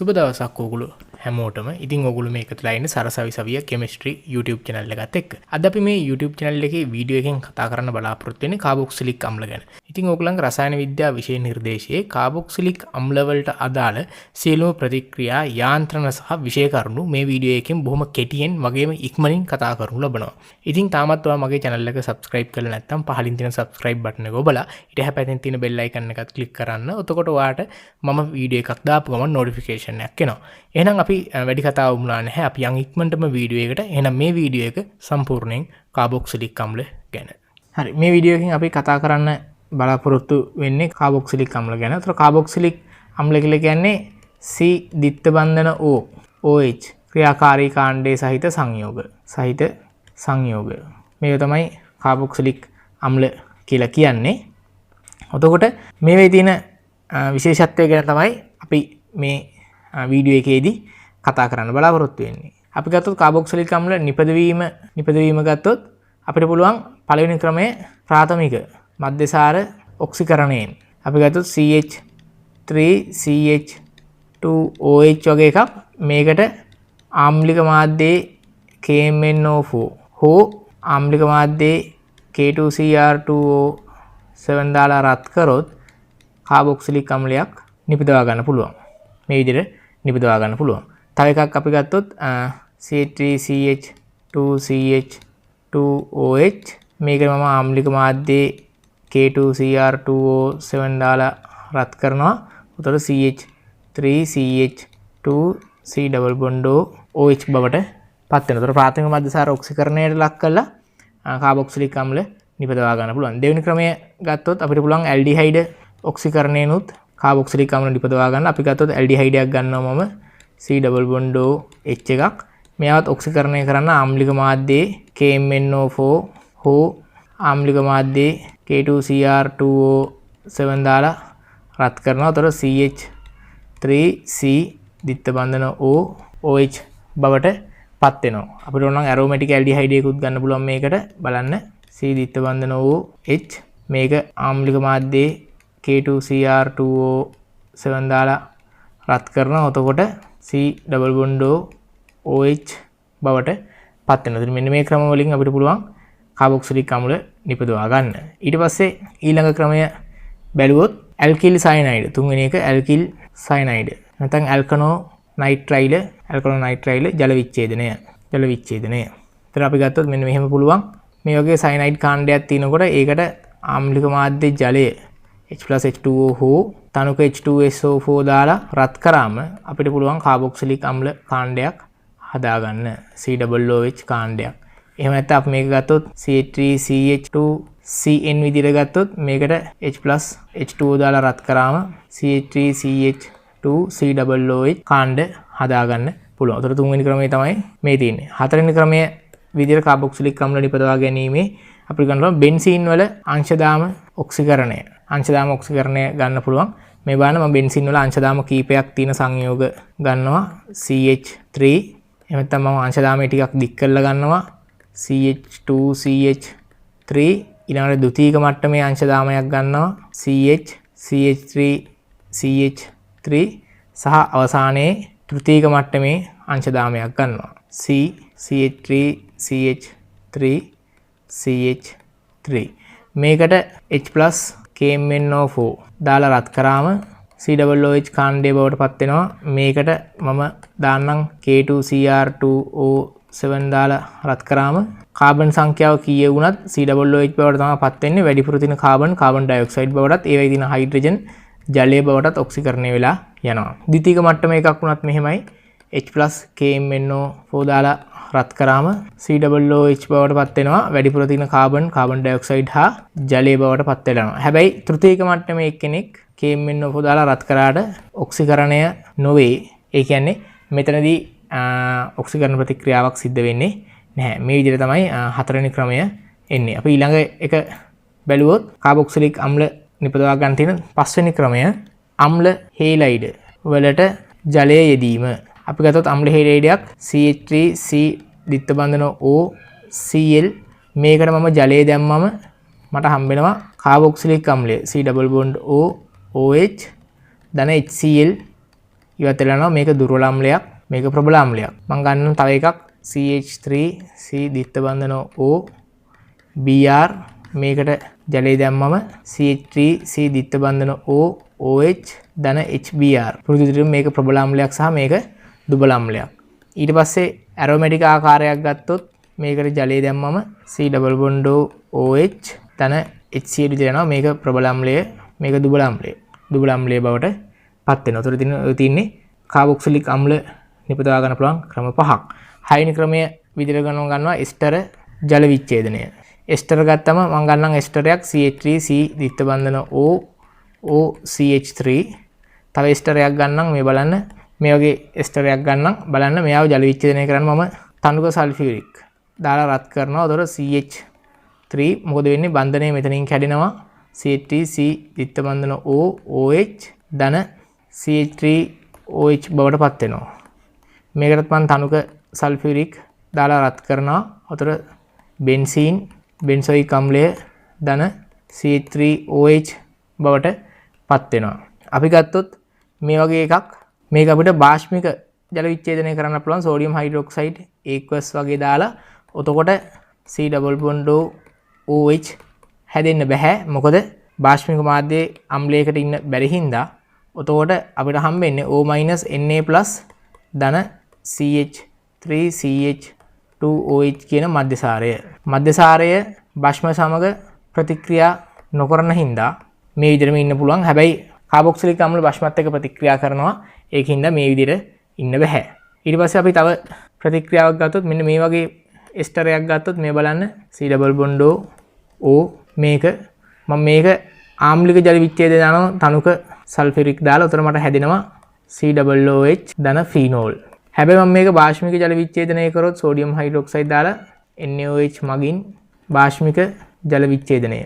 සුබ දවසක් ඕගොල්ලෝ හැමෝටම. ඉතින් ඕගොල්ලෝ මේකටලා ඉන්නේ සරසව කෙමිස්ට්‍රි YouTube channel එකත් එක්ක. අද අපි මේ YouTube channel එකේ වීඩියෝ එකෙන් කතා කරන්න බලාපොරොත්තු වෙන්නේ කාබොක්සිලික් අම්ල ගැන. ඉතින් ඕගොල්ලන්ගේ රසායන විද්‍යාව විෂය නිර්දේශයේ කාබොක්සිලික් අම්ල වලට අදාළ සියලුම ප්‍රතික්‍රියා යාන්ත්‍රණ සහ විෂය කරුණු මේ වීඩියෝ එකෙන් බොහොම කෙටියෙන් වගේම ඉක්මනින් කතා කරනු ලබනවා. ඉතින් තාමත් ඔයා මගේ channel එක subscribe කරලා නැත්නම් පහලින් තියෙන subscribe button එක ඔබලා ඊට හැපැතින් තියෙන bell icon එකත් click කරන්න. එතකොට ඔයාට මම වීඩියෝ එකක් දාපු ගමන් notification එකක් එනවා. එහෙනම් අපි වැඩි කතා වුණා නැහැ. අපි යන් ඉක්මනටම වීඩියෝ එකට. එහෙනම් මේ වීඩියෝ එක සම්පූර්ණයෙන් කාබොක්සිලික් අම්ල ගැන. හරි. මේ වීඩියෝ එකෙන් අපි කතා කරන්න බලාපොරොත්තු වෙන්නේ කාබොක්සිලික් අම්ල ගැන. ඒතර කාබොක්සිලික් අම්ල කියලා කියන්නේ C දිත්ත බන්ධන O OH ක්‍රියාකාරී කාණ්ඩයේ සහිත සංයෝග. මේක තමයි කාබොක්සිලික් අම්ල කියලා කියන්නේ. එතකොට මේවේ තියෙන විශේෂත්වය ගැන තමයි අපි මේ වීඩියෝ එකේදී කතා කරන්න බලාපොරොත්තු වෙන්නේ. අපි ගත්තොත් කාබොක්සිලික් අම්ල නිපදවීම ගත්තොත් අපිට පුළුවන් පළවෙනි ක්‍රමය ප්‍රාථමික මධ්‍යසාර ඔක්සිකරණයෙන්. අපි ගත්තොත් CH3CH2OH වගේ එකක්. මේකට ආම්ලික මාධ්‍යයේ KMnO4 හෝ ආම්ලික මාධ්‍යයේ K2Cr2O7 දාලා රත් කරොත් කාබොක්සිලික් අම්ලයක් නිපදවා ගන්න පුළුවන්. මේ විදිහට නිපදවා ගන්න පුළුවන්. තව එකක් අපි ගත්තොත් C3CH2CH2OH මේක මම ආම්ලික මාධ්‍යයේ K2Cr2O7 දාලා රත් කරනවා. උතර CH3CH2C ඩබල් බොන්ඩ් OH බවට පත් වෙනවා. උතර ප්‍රාථමික මධ්‍යසාර ඔක්සිකරණයට ලක් කරලා කාබොක්සිලික් අම්ල නිපදවා ගන්න පුළුවන්. දෙවෙනි ක්‍රමය ගත්තොත් අපිට පුළුවන් ඇල්ඩිහයිඩ් ඔක්සිකරණයනොත් කාබොක්සිලික් අම්ල නිපදවා ගන්න. අපි ගත්තොත් ඇල්ඩිහයිඩයක් ගන්නවා මම C ඩබල් බොන්ඩ් H එකක්. මෙයාවත් ඔක්සිකරණය කරන්න ආම්ලික මාධ්‍යයේ KMnO4 හෝ ආම්ලික මාධ්‍යයේ K2Cr2O7 දාලා රත් කරනවා. උතර CH3C දිත්ත බන්ධන OH බවට පත් වෙනවා. අපිට ඕන නම් ඇරෝමැටික් ඇල්ඩිහයිඩ් එකකුත් ගන්න පුළුවන් මේකට. බලන්න C දිත්ත බන්ධන OH මේක ආම්ලික මාධ්‍යයේ K2Cr2O7 දාලා රත් කරනවා. එතකොට C ඩබල් බොන්ඩ් OH බවට පත් වෙනවා. ඉතින් මෙන්න මේ ක්‍රම වලින් අපිට පුළුවන් කාබොක්සිලික් අම්ල නිපදවා ගන්න. ඊට පස්සේ ඊළඟ ක්‍රමය බැලුවොත් ඇල්කිල් සයනයිඩ්. තුන්වෙනි එක ඇල්කිල් සයනයිඩ්. නැත්නම් ඇල්කනෝ නයිට්‍රයිල් ජල විච්ඡේදනය. ඒතර අපි ගත්තොත් මෙන්න මෙහෙම පුළුවන්. මේ වගේ සයනයිඩ් කාණ්ඩයක් තියෙනකොට ඒකට ආම්ලික මාධ්‍ය ජලය H+H2O හෝ තනුක H2SO4 දාලා රත් කරාම අපිට පුළුවන් කාබොක්සිලික් අම්ල කාණ්ඩයක් හදාගන්න. COOH කාණ්ඩයක්. එහෙම නැත්නම් අපි මේක ගත්තොත් CH3CH2CN විදිහට ගත්තොත් මේකට H+H2O දාලා රත් කරාම CH3CH2COOH කාණ්ඩ හදාගන්න පුළුවන්. ඒතර තුන්වෙනි ක්‍රමය තමයි මේ තියෙන්නේ. හතරවෙනි ක්‍රමය විදිහට කාබොක්සිලික් අම්ල නිපදවා ගැනීමේ අපි ගන්නවා බෙන්සීන් වල අංශදාම ඔක්සිකරණය. අංශදාම ඔක්සිකරණය ගන්න පුළුවන්. මේ බලන්න මම බෙන්සීන් වල අංශදාම කීපයක් තියෙන සංයෝග ගන්නවා. CH3 එහෙම නැත්නම් මම අංශදාමයේ ටිකක් දික් කරලා ගන්නවා. CH2CH3 ඊළඟට ද්විතීයික මට්ටමේ අංශදාමයක් ගන්නවා. CH3CH3 සහ අවසානයේ තෘතීයික මට්ටමේ අංශදාමයක් ගන්නවා. CH3CH3 මේකට H+ KMnO4 දාලා රත් කරාම COOH කාණ්ඩයේ බවට පත් වෙනවා. මේකට මම දාන්නම් K2Cr2O7 දාලා රත් කරාම කාබන් සංඛ්‍යාව කීයේ වුණත් COOH බවට තමයි පත් වෙන්නේ. වැඩිපුර තියෙන කාබන් ඩයොක්සයිඩ් බවටත් ඒවයි තියෙන හයිඩ්‍රජන් ජලය බවටත් ඔක්සිකරණය වෙලා යනවා. ද්විතීයික මට්ටම එකක් වුණත් මෙහෙමයි. H+ KMnO4 දාලා රත් කරාම COOH බවට පත් වෙනවා. වැඩිපුර තියෙන කාබන් ඩයොක්සයිඩ් හා ජලය බවට පත් වෙනවා. හැබැයි තෘතීයික මට්ටමේ එක්කෙනෙක් KMnO4 දාලා රත් කරාට ඔක්සිකරණය නොවේ. ඒ කියන්නේ මෙතනදී ඔක්සිකරණ ප්‍රතික්‍රියාවක් සිද්ධ වෙන්නේ නැහැ. මේ විදිහට තමයි හතරවෙනි ක්‍රමය එන්නේ. අපි ඊළඟ එක බැලුවොත් කාබොක්සිලික් අම්ල නිපදවා ගන්න තියෙන පස්වෙනි ක්‍රමය අම්ල හේලයිඩ් වලට ජලය යෙදීම. අපි ගත්තොත් අම්ල හේලයිඩයක් CH3C දිත්ත බන්ධන OCl මේකට මම ජලය දැම්මම මට හම්බෙනවා කාබොක්සිලික් අම්ලය C ඩබල් බොන්ඩ් OH ධන HCl ඉවත් වෙලා යනවා. මේක දුර්වල අම්ලයක්, මේක ප්‍රබල අම්ලයක්. මම ගන්නම් තව එකක් CH3C දිත්ත බන්ධන O Br මේකට ජලය දැම්මම CH3C දිත්ත බන්ධන O OH ධන HBr. පුරුදු විදිහට මේක ප්‍රබල අම්ලයක් සහ මේක දුබල අම්ලයක්. ඊට පස්සේ ඇරෝමැටික් ආකාරයක් ගත්තොත් මේකට ජලය දැම්මම C ඩබල් බොන්ඩ් OH ධන HCl විදිහට යනවා. මේක ප්‍රබල අම්ලය, මේක දුබල අම්ලය. දුබල අම්ලය බවට පත් වෙනවා. උතර තියෙන්නේ කාබොක්සිලික් අම්ල නිපදවා ගන්න පුළුවන් ක්‍රම 5ක්. 6 වෙනි ක්‍රමය විදිහට ගන්නවා එස්ටර ජල විච්ඡේදනය. එස්ටර ගත්තම මම ගන්නම් එස්ටරයක් CH3C දිත්ත බන්ධන O OCH3. තව එස්ටරයක් ගන්නම් මේ බලන්න. මේ වගේ එස්ටරයක් ගන්නම් බලන්න මෙයාව ජල විච්ඡේදනය කරන්න මම තනුක සල්ෆියුරික් දාලා රත් කරනවා. උතර CH3 මොකද වෙන්නේ? බන්ධනය මෙතනින් කැඩෙනවා. CH3C දිත්ත බන්ධන O OH ධන CH3OH බවට පත් වෙනවා. මේකටත් මම තනුක සල්ෆියුරික් දාලා රත් කරනවා. උතර බෙන්සීන් බෙන්සොයික් අම්ලය ධන CH3OH බවට පත් වෙනවා. අපි ගත්තොත් මේ වගේ එකක් මේක අපිට බාෂ්මික ජල විච්ඡේදනය කරන්න පුළුවන් සෝඩියම් හයිඩ්‍රොක්සයිඩ් aqueous වගේ දාලා. එතකොට C ඩබල් බොන්ඩ් OH හැදෙන්න බෑ. මොකද බාෂ්මික මාධ්‍යයේ අම්ලයකට ඉන්න බැරි හින්දා. එතකොට අපිට හම්බෙන්නේ O- Na+ ධන CH3CH2OH කියන මධ්‍යසාරය. මධ්‍යසාරය බෂ්ම සමග ප්‍රතික්‍රියා නොකරන හින්දා මේ විදිහටම ඉන්න පුළුවන්. හැබැයි කාබොක්සිලික් අම්ල බෂ්මත් එක්ක ප්‍රතික්‍රියා කරනවා. ඒකින්ද මේ විදිහට ඉන්න බෑ. ඊට පස්සේ අපි තව ප්‍රතික්‍රියාවක් ගත්තොත් මෙන්න මේ වගේ එස්ටරයක් ගත්තොත් මේ බලන්න C ඩබල් බොන්ඩ් O මේක මම මේක ආම්ලික ජල විච්ඡේදනය දානවා තනුක සල්ෆියුරික් දාලා. උතර මට හැදෙනවා COOH ධන ෆීනෝල්. හැබැයි මම මේක බාෂ්මික ජල විච්ඡේදනය කරොත් සෝඩියම් හයිඩ්‍රොක්සයිඩ් දාලා NaOH මගින් බාෂ්මික ජල විච්ඡේදනය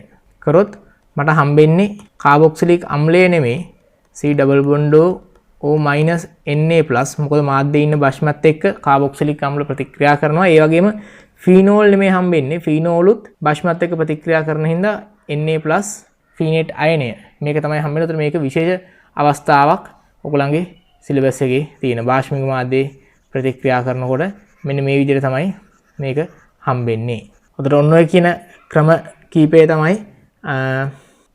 කරොත් මට හම්බෙන්නේ කාබොක්සිලික් අම්ලය නෙමෙයි C double bond O Na+. මොකද මාධ්‍යයේ ඉන්න බෂ්මත් එක්ක කාබොක්සිලික් අම්ල ප්‍රතික්‍රියා කරනවා. ඒ වගේම ෆීනෝල් නෙමෙයි හම්බෙන්නේ. ෆීනෝලුත් බෂ්මත් එක්ක ප්‍රතික්‍රියා කරන හින්දා Na+ ෆීනේට් අයනය මේක තමයි හම්බෙන්නේ. උතර මේක විශේෂ අවස්ථාවක් ඔයගොල්ලන්ගේ සිලබස් එකේ තියෙන. බාෂ්මික මාධ්‍යයේ ප්‍රතික්‍රියා කරනකොට මෙන්න මේ විදිහට තමයි මේක හම්බෙන්නේ. උතර ඔන්න ඔය කියන ක්‍රම කීපය තමයි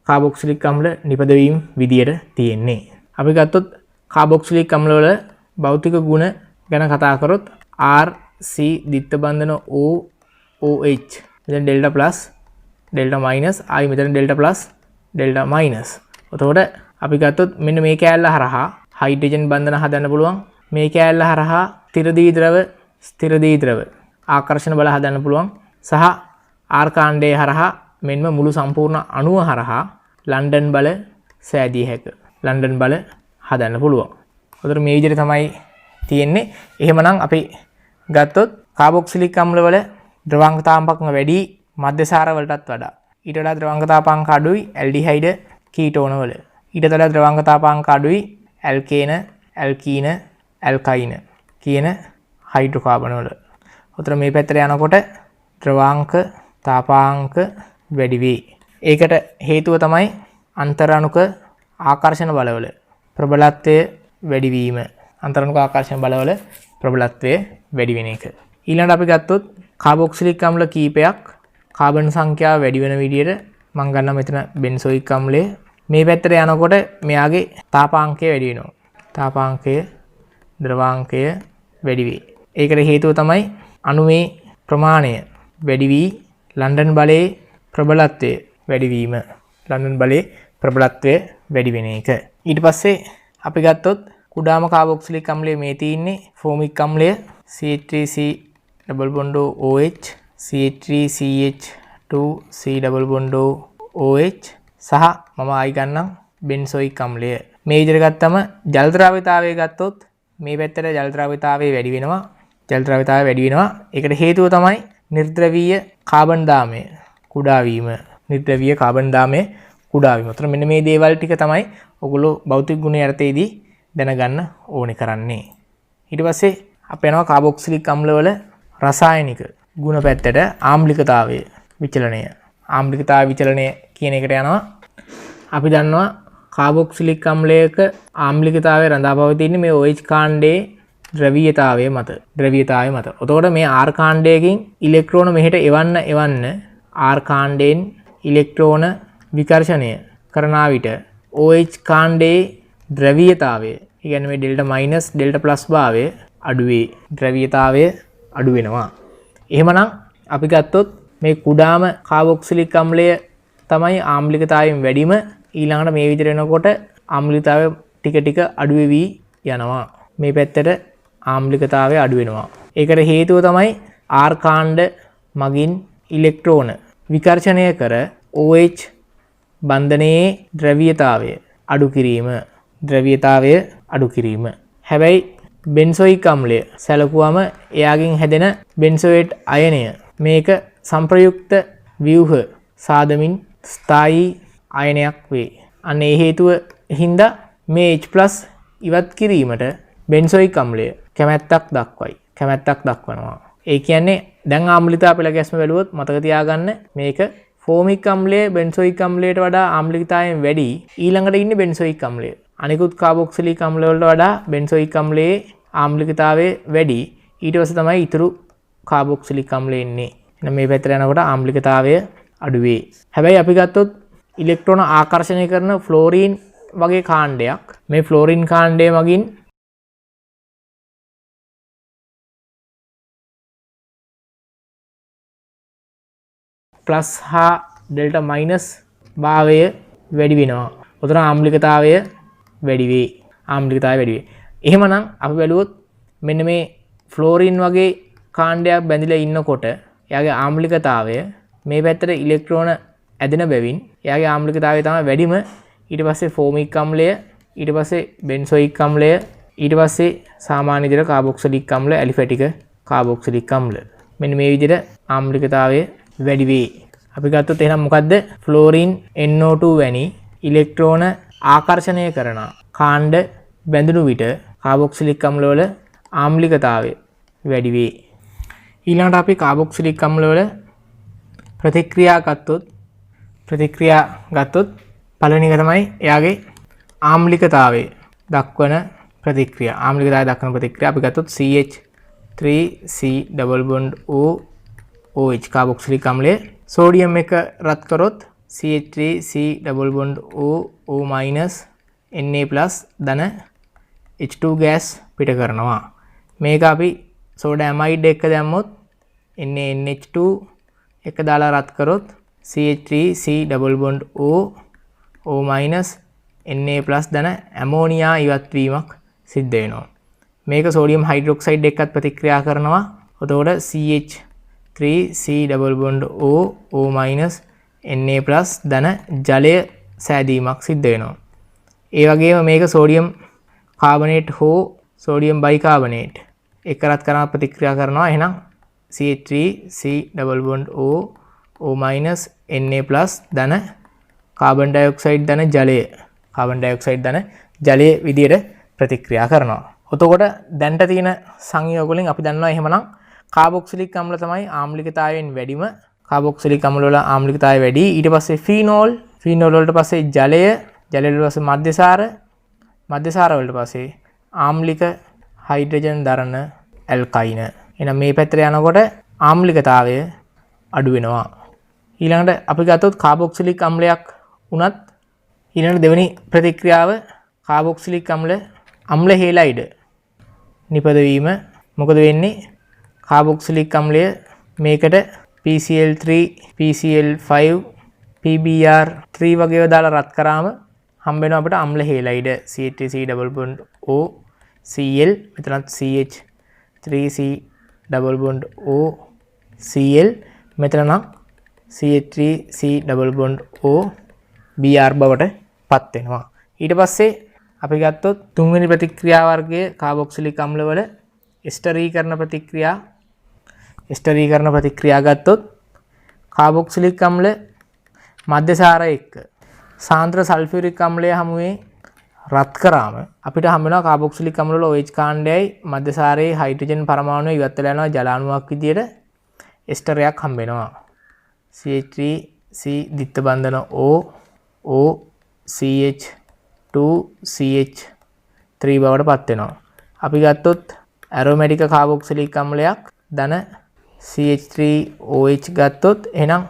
කාබොක්සිලික් අම්ල නිපදවීම විදියට තියෙන්නේ. අපි ගත්තොත් කාබොක්සිලික් අම්ල වල භෞතික ගුණ ගැන කතා කරොත් RC දිත්ත බන්ධන OOH මෙතන ඩෙල්ටා ප්ලස් ඩෙල්ටා මයිනස් ආයි මෙතන ඩෙල්ටා ප්ලස් ඩෙල්ටා මයිනස්. එතකොට අපි ගත්තොත් මෙන්න මේ කෑල්ල හරහා හයිඩ්‍රජන් බන්ධන හදන්න පුළුවන්. මේ කෑල්ල හරහා ස්ථිර දී ද්‍රව ආකර්ෂණ බල හදන්න පුළුවන්. සහ R කාණ්ඩය හරහා මෙන්ම මුළු සම්පූර්ණ අණුව හරහා ලන්ඩන් බල සෑදිය හැක. ලන්ඩන් බල හදන්න පුළුවන්. උතර මේ විදිහට තමයි තියෙන්නේ. එහෙමනම් අපි ගත්තොත් කාබොක්සිලික් අම්ල වල ද්‍රවාංගතාවක වැඩි මධ්‍යසාර වලටත් වඩා. ඊට වඩා ද්‍රවාංගතාවක අඩුයි ඇල්ඩිහයිඩ් කීටෝන වල. ඊට වඩා ද්‍රවාංගතාවක අඩුයි ඇල්කේන, ඇල්කීන, ඇල්කයින කියන හයිඩ්‍රෝකාබන වල. උතර මේ පැත්තට යනකොට ද්‍රවාංක තාපාංක වැඩි වේ. ඒකට හේතුව තමයි අන්තරාණුක ආකර්ෂණ බලවල ප්‍රබලත්වය වැඩි වීම. අන්තරාණුක ආකර්ෂණ බලවල ප්‍රබලත්වය වැඩි වෙන එක. ඊළඟට අපි ගත්තොත් කාබොක්සිලික් අම්ල කීපයක් කාබන් සංඛ්‍යාව වැඩි වෙන විදිහට මම ගන්නවා මෙතන බෙන්සොයික් අම්ලය. මේ පැත්තට යනකොට මෙයාගේ තාපාංකය වැඩි වෙනවා. තාපාංකය ද්‍රවාංකය වැඩි වේ. ඒකට හේතුව තමයි අණුවේ ප්‍රමාණය වැඩි වී ලන්ඩන් බලයේ ප්‍රබලත්වය වැඩි වීම. ලන්ඩන් බලයේ ප්‍රබලත්වය වැඩි වෙන එක. ඊට පස්සේ අපි ගත්තොත් කුඩාම කාබොක්සිලික් අම්ලය මේ තියෙන්නේ ෆෝමික් අම්ලය CH3C double bond OH CH3CH2C double bond OH සහ මම ආයි ගන්නම් බෙන්සොයික් අම්ලය. මේ විදිහට ගත්තම ජල ද්‍රාව්‍යතාවය ගත්තොත් මේ පැත්තට ජල ද්‍රාව්‍යතාවය වැඩි වෙනවා. ජල ද්‍රාව්‍යතාවය වැඩි වෙනවා. ඒකට හේතුව තමයි නිර්ද්‍රවීය කාබන් දාමය කුඩා වීම. නිර්ද්‍රවීය කාබන් දාමය කුඩා වීම. උතන මෙන්න මේ දේවල් ටික තමයි ඔයගොල්ලෝ භෞතික ගුණ යටතේදී දැනගන්න ඕනේ කරන්නේ. ඊට පස්සේ අපි යනවා කාබොක්සිලික් අම්ල වල රසායනික ගුණ පැත්තට ආම්ලිකතාවය විචලනය. ආම්ලිකතාවය විචලනය කියන එකට යනවා. අපි දන්නවා කාබොක්සිලික් අම්ලයක ආම්ලිකතාවය රඳා පවතින්නේ මේ OH කාණ්ඩයේ ද්‍රවීයතාවය මත. එතකොට මේ R කාණ්ඩයකින් ඉලෙක්ට්‍රෝන මෙහෙට එවන්න R කාණ්ඩයෙන් ඉලෙක්ට්‍රෝන විකර්ෂණය කරන විට OH කාණ්ඩයේ ද්‍රවීයතාවය, ඒ කියන්නේ මේ ඩෙල්ටා මයිනස් ඩෙල්ටා ප්ලස් භාවය අඩු වේ. ද්‍රවීයතාවය අඩු වෙනවා. එහෙමනම් අපි ගත්තොත් මේ කුඩාම කාබොක්සිලික් අම්ලය තමයි ආම්ලිකතාවයෙන් වැඩිම. ඊළඟට මේ විදිහට වෙනකොට ආම්ලිකතාවය ටික ටික අඩු වෙවි යනවා. මේ පැත්තට ආම්ලිකතාවය අඩු වෙනවා. ඒකට හේතුව තමයි R කාණ්ඩ මගින් ඉලෙක්ට්‍රෝන විකර්ෂණය කර OH බන්ධනයේ ද්‍රවීයතාවය අඩු කිරීම. හැබැයි බෙන්සොයික් අම්ලය සැලකුවම එයාගෙන් හැදෙන බෙන්සොයේට් අයනය මේක සංප්‍රයුක්ත ව්‍යුහ සාදමින් ස්ථායී අයනයක් වේ. අන්න ඒ හේතුව හින්දා මේ H+ ඉවත් කිරීමට බෙන්සොයික් අම්ලය කැමැත්තක් දක්වනවා. ඒ කියන්නේ දැන් ආම්ලිකතාව පෙළ ගැස්ම බැලුවොත් මතක තියාගන්න මේක ෆෝමික් අම්ලය බෙන්සොයික් අම්ලයට වඩා ආම්ලිකතාවයෙන් වැඩි. ඊළඟට ඉන්නේ බෙන්සොයික් අම්ලය. අනිකුත් කාබොක්සිලික් අම්ල වලට වඩා බෙන්සොයික් අම්ලයේ ආම්ලිකතාවය වැඩි. ඊට පස්සේ තමයි ඊතුරු කාබොක්සිලික් අම්ලය එන්නේ. එහෙනම් මේ පැත්තට යනකොට ආම්ලිකතාවය අඩු වේ. හැබැයි අපි ගත්තොත් ඉලෙක්ට්‍රෝන ආකර්ෂණය කරන ෆ්ලෝරින් වගේ කාණ්ඩයක්. මේ ෆ්ලෝරින් කාණ්ඩය මගින් ප්ලස් හා ඩෙල්ටා මයිනස් භාවය වැඩි වෙනවා. උතන ආම්ලිකතාවය වැඩි වේ. එහෙමනම් අපි බැලුවොත් මෙන්න මේ ෆ්ලෝරින් වගේ කාණ්ඩයක් බැඳිලා ඉන්නකොට එයාගේ ආම්ලිකතාවය මේ පැත්තට ඉලෙක්ට්‍රෝන ඇදෙන බැවින් එයාගේ ආම්ලිකතාවය තමයි වැඩිම. ඊට පස්සේ ෆෝමික් අම්ලය, ඊට පස්සේ බෙන්සොයික් අම්ලය, ඊට පස්සේ සාමාන්‍ය විදිහට කාබොක්සිලික් අම්ල, ඇලිෆැටික කාබොක්සිලික් අම්ල. මෙන්න මේ විදිහට ආම්ලිකතාවය වැඩි වේ. අපි ගත්තොත් එහෙනම් මොකද්ද? ෆ්ලෝරින් NO2 වැනි ඉලෙක්ට්‍රෝන ආකර්ෂණය කරන කාණ්ඩ බැඳුණු විට කාබොක්සිලික් අම්ල වල ආම්ලිකතාවය වැඩි වේ. ඊළඟට අපි කාබොක්සිලික් අම්ල වල ප්‍රතික්‍රියා ගත්තොත් පළවෙනි එක තමයි එයාගේ ආම්ලිකතාවය දක්වන ප්‍රතික්‍රියා. අපි ගත්තොත් CH3C double bond OH carboxylic අම්ලය සෝඩියම් එක රත් කරොත් CH3C double bond O minus Na+ ධන H2 ගෑස් පිට කරනවා. මේක අපි සෝඩෑමයිඩ් එක දැම්මොත් NaNH2 එක දාලා රත් කරොත් CH3C double bond O minus Na+ ධන ඇමෝනියා ඉවත් වීමක් සිද්ධ වෙනවා. මේක සෝඩියම් හයිඩ්‍රොක්සයිඩ් එක්කත් ප්‍රතික්‍රියා කරනවා. එතකොට CH3C double bond O minus Na+ ධන ජලය සෑදීමක් සිද්ධ වෙනවා. ඒ වගේම මේක සෝඩියම් කාබනේට් හෝ සෝඩියම් බයිකාබනේට් එක රත් කරන ප්‍රතික්‍රියා කරනවා. එහෙනම් CH3C double bond O minus Na+ ධන කාබන් ඩයොක්සයිඩ් ධන ජලය විදියට ප්‍රතික්‍රියා කරනවා. එතකොට දැන්ට තියෙන සංයෝග වලින් අපි දන්නවා එහෙමනම් කාබොක්සිලික් අම්ල තමයි ආම්ලිකතාවයෙන් වැඩිම. කාබොක්සිලික් අම්ල වල ආම්ලිකතාවය වැඩි. ඊට පස්සේ ෆීනෝල් වලට පස්සේ ජලය වලට පස්සේ මධ්‍යසාර වලට පස්සේ ආම්ලික හයිඩ්‍රජන් දරන ඇල්කයින. එහෙනම් මේ පැත්තට යනකොට ආම්ලිකතාවය අඩු වෙනවා. ඊළඟට අපි ගත්තොත් කාබොක්සිලික් අම්ලයක් උනත් ඊළඟ දෙවෙනි ප්‍රතික්‍රියාව කාබොක්සිලික් අම්ල හේලයිඩ් නිපදවීම. මොකද වෙන්නේ? කාබොක්සිලික් අම්ලය මේකට PCl3 PCl5 PBr3 වගේව දාලා රත් කරාම හම්බ වෙනවා අපිට අම්ල හේලයිඩ් CH3C double bond O Cl මෙතනත් CH3C double bond O Cl මෙතන නම් CH3C double bond O Br බවට පත් වෙනවා. ඊට පස්සේ අපි ගත්තොත් තුන්වෙනි ප්‍රතික්‍රියා වර්ගයේ කාබොක්සිලික් අම්ල වල එස්ටරීකරණ ප්‍රතික්‍රියා ගත්තොත් කාබොක්සිලික් අම්ල මධ්‍යසාර එක්ක සාන්ද්‍ර සල්ෆියුරික් අම්ලය හමුවේ රත් කරාම අපිට හම්බ වෙනවා කාබොක්සිලික් අම්ල වල OH කාණ්ඩයයි මධ්‍යසාරයේ හයිඩ්‍රජන් පරමාණුව ඉවත් වෙලා යනවා ජල අණුවක් විදියට එස්ටරයක් හම්බ වෙනවා. CH3C දිත්ත බන්ධන O CH 2CH3 බවට පත් වෙනවා. අපි ගත්තොත් ඇරෝමැටික කාබොක්සිලික් අම්ලයක් ධන CH3OH ගත්තොත් එහෙනම්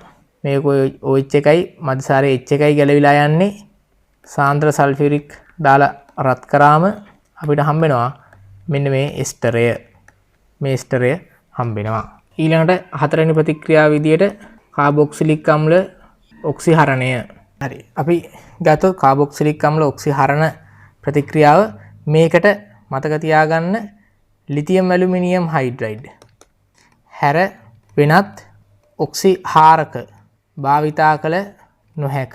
මේක OH එකයි මධ්‍යසාරයේ H එකයි ගැලවිලා යන්නේ සාන්ද්‍ර සල්ෆියුරික් දාලා රත් කරාම අපිට හම්බෙනවා මෙන්න මේ එස්ටරය. මේ එස්ටරය හම්බෙනවා. ඊළඟට හතරවෙනි ප්‍රතික්‍රියාව විදියට කාබොක්සිලික් අම්ල ඔක්සිහරණය. හරි. අපි ගත්තොත් කාබොක්සිලික් අම්ල ඔක්සිහරණ ප්‍රතික්‍රියාව මේකට මතක තියාගන්න ලිතියම් ඇලුමිනියම් හයිඩ්‍රයිඩ් හැර වෙනත් ඔක්සිහාරක භාවිතා කළ නොහැක.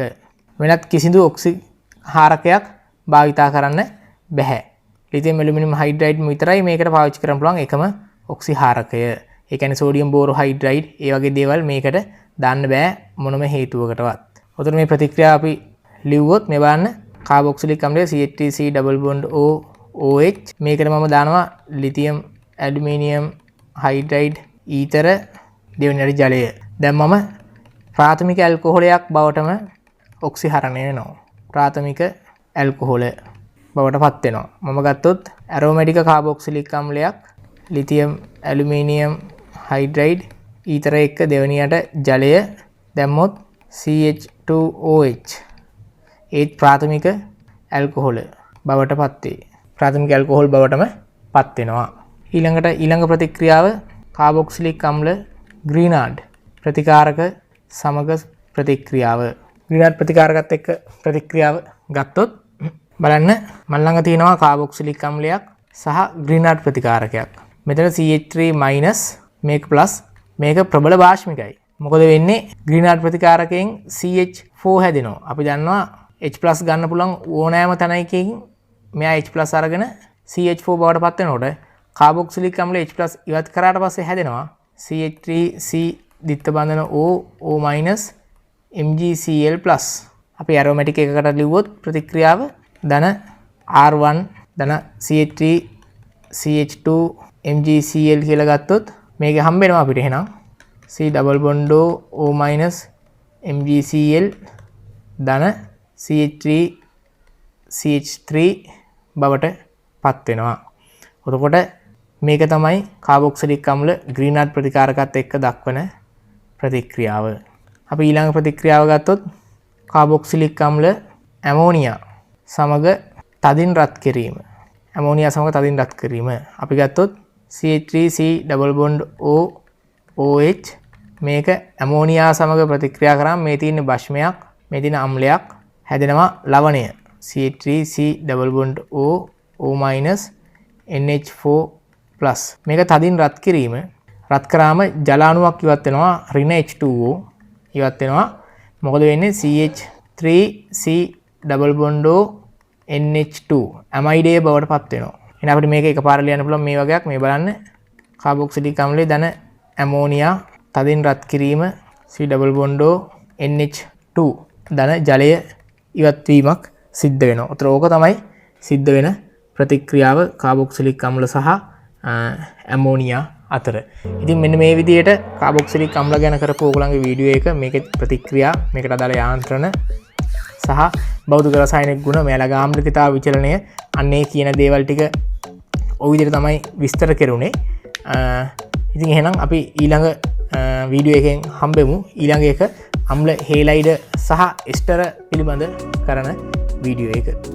වෙනත් කිසිදු ඔක්සිහාරකයක් භාවිතා කරන්න බැහැ. ලිතියම් ඇලුමිනියම් හයිඩ්‍රයිඩ් විතරයි මේකට පාවිච්චි කරන්න පුළුවන් එකම ඔක්සිහාරකය. ඒ කියන්නේ සෝඩියම් බෝරෝ හයිඩ්‍රයිඩ් ඒ වගේ දේවල් මේකට දාන්න බෑ මොනම හේතුවකටවත්. උතන මේ ප්‍රතික්‍රියාව අපි ලිව්වොත් මේ බලන්න කාබොක්සිලික් අම්ලය CH3C ඩබල් බොන්ඩ් OH මේකට මම දානවා ලිතියම් ඇලුමිනියම් හයිඩ්‍රයිඩ් ඊතර දෙවෙනි ජලය. දැන් මම ප්‍රාථමික ඇල්කොහොලයක් බවටම ඔක්සිහරණය වෙනවා. ප්‍රාථමික ඇල්කොහොල බවට පත් වෙනවා. මම ගත්තොත් ඇරෝමැටික කාබොක්සිලික් අම්ලයක් ලිතියම් ඇලුමිනියම් හයිඩ්‍රයිඩ් ඊතර එක්ක දෙවෙනියට ජලය දැම්මොත් CH2OH ඒත් ප්‍රාථමික ඇල්කොහොල බවට පත් වේ. ප්‍රාථමික ඇල්කොහොල් බවටම පත් වෙනවා. ඊළඟ ප්‍රතික්‍රියාව කාබොක්සිලික් අම්ල ග්‍රීනාඩ් ප්‍රතිකාරක සමග ප්‍රතික්‍රියාව. ග්‍රීනාඩ් ප්‍රතිකාරකත් එක්ක ප්‍රතික්‍රියාව ගත්තොත් බලන්න මන් ළඟ තියෙනවා කාබොක්සිලික් අම්ලයක් සහ ග්‍රීනාඩ් ප්‍රතිකාරකයක්. මෙතන CH3- මේක ප්ලස් මේක ප්‍රබල භාෂ්මිකයි. මොකද වෙන්නේ ග්‍රීනාඩ් ප්‍රතිකාරකයෙන් CH4 හැදෙනවා. අපි දන්නවා H+ ගන්න පුළුවන් ඕනෑම තැනකින් මෙයා H+ අරගෙන CH4 බවට පත් වෙනකොට කාබොක්සිලික් අම්ල H+ ඉවත් කරාට පස්සේ හැදෙනවා CH3C දිත්ත බඳන O MgCl+. අපි ඇරෝමැටික් එකකට ලිව්වොත් ප්‍රතික්‍රියාව ධන R1 ධන CH3 CH2 MgCl කියලා ගත්තොත් මේක හම්බෙනවා අපිට එහෙනම් C double bond O MgCl ධන CH3 CH3 බවට පත් වෙනවා. එතකොට මේක තමයි කාබොක්සිලික් අම්ල ග්‍රීනාඩ් ප්‍රතිකාරකත් එක්ක දක්වන ප්‍රතික්‍රියාව. අපි ඊළඟ ප්‍රතික්‍රියාව ගත්තොත් කාබොක්සිලික් අම්ල ඇමෝනියා සමග තදින් රත් කිරීම. ඇමෝනියා සමග තදින් රත් කිරීම. අපි ගත්තොත් CH3C ඩබල් බොන්ඩ් OH මේක ඇමෝනියා සමග ප්‍රතික්‍රියා කරාම මේ තියෙන භෂ්මයක් මේ තියෙන අම්ලයක් හැදෙනවා ලවණය CH3C double bond O NH4+ මේක තදින් රත් කිරීම. රත් කරාම ජල අණුවක් ඉවත් වෙනවා ඍණ H2O ඉවත් වෙනවා. මොකද වෙන්නේ CH3C double bond O NH2 ඇමයිඩය බවට පත් වෙනවා. එහෙනම් අපිට මේක එකපාර ලියන්න පුළුවන් මේ වගේක්. මේ බලන්න කාබොක්සිලික් අම්ලයේ ධන ඇමෝනියා තදින් රත් කිරීම C double bond O NH2 ධන ජලය ඉවත් වීමක් සිද්ධ වෙනවා. උතර ඕක තමයි සිද්ධ වෙන ප්‍රතික්‍රියාව කාබොක්සිලික් අම්ල සහ ඇමෝනියා අතර. ඉතින් මෙන්න මේ විදිහට කාබොක්සිලික් අම්ල ගැන කරපු ඕගොල්ලන්ගේ වීඩියෝ එක මේකේ ප්‍රතික්‍රියා මේකට අදාළ යාන්ත්‍රණ සහ භෞතික රසායනික ගුණ මෙයාලගේ ආම්ලිකතාව විචලනය අන්නේ කියන දේවල් ටික ඔය විදිහට තමයි විස්තර කෙරුණේ. ඉතින් එහෙනම් අපි ඊළඟ වීඩියෝ එකෙන් හම්බෙමු. ඊළඟ එක අම්ල හේලයිඩ් සහ එස්ටර පිළිබඳ කරන වීඩියෝ එක.